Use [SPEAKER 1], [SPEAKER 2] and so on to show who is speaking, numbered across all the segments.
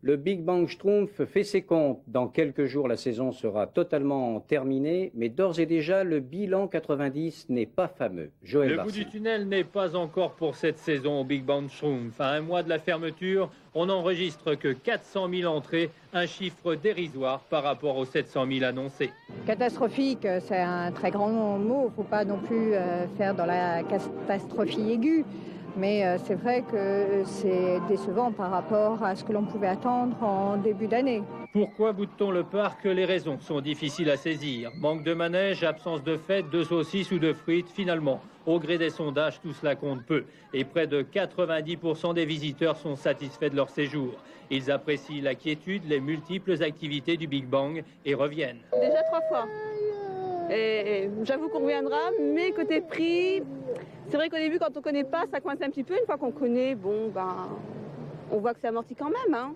[SPEAKER 1] Le Big Bang Schtroumpf fait ses comptes. Dans quelques jours, la saison sera totalement terminée, mais d'ores et déjà, le bilan 90 n'est pas fameux. Joël
[SPEAKER 2] Le
[SPEAKER 1] Barcy.
[SPEAKER 2] bout du tunnel n'est pas encore pour cette saison au Big Bang Schtroumpf. À un mois de la fermeture, on n'enregistre que 400 000 entrées, un chiffre dérisoire par rapport aux 700 000 annoncés.
[SPEAKER 3] Catastrophique, c'est un très grand mot. Il ne faut pas non plus faire dans la catastrophie aiguë. Mais c'est vrai que c'est décevant par rapport à ce que l'on pouvait attendre en début d'année.
[SPEAKER 2] Pourquoi boude-t-on le parc? Les raisons sont difficiles à saisir. Manque de manège, absence de fêtes, de saucisses ou de frites. Finalement, au gré des sondages, tout cela compte peu. Et près de 90% des visiteurs sont satisfaits de leur séjour. Ils apprécient la quiétude, les multiples activités du Big Bang et reviennent.
[SPEAKER 4] Déjà 3 fois. Et j'avoue qu'on reviendra, mais côté prix, c'est vrai qu'au début, quand on ne connaît pas, ça coince un petit peu. Une fois qu'on connaît, on voit que c'est amorti quand même. Hein.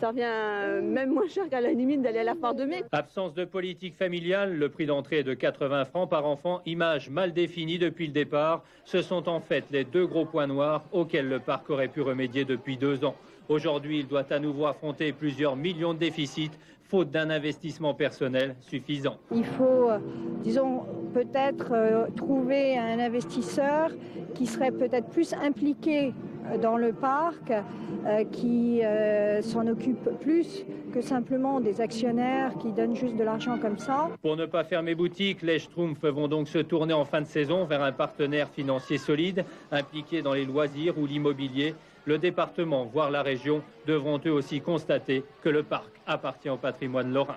[SPEAKER 4] Ça revient même moins cher qu'à la limite d'aller à la foire de mai.
[SPEAKER 2] Absence de politique familiale, le prix d'entrée est de 80 francs par enfant, image mal définie depuis le départ. Ce sont en fait les deux gros points noirs auxquels le parc aurait pu remédier depuis 2 ans. Aujourd'hui, il doit à nouveau affronter plusieurs millions de déficits, faute d'un investissement personnel suffisant.
[SPEAKER 3] Il faut, disons, peut-être trouver un investisseur qui serait peut-être plus impliqué dans le parc, qui s'en occupe plus que simplement des actionnaires qui donnent juste de l'argent comme ça.
[SPEAKER 2] Pour ne pas fermer boutique, les Schtroumpfs vont donc se tourner en fin de saison vers un partenaire financier solide, impliqué dans les loisirs ou l'immobilier. Le département, voire la région, devront eux aussi constater que le parc appartient au patrimoine lorrain.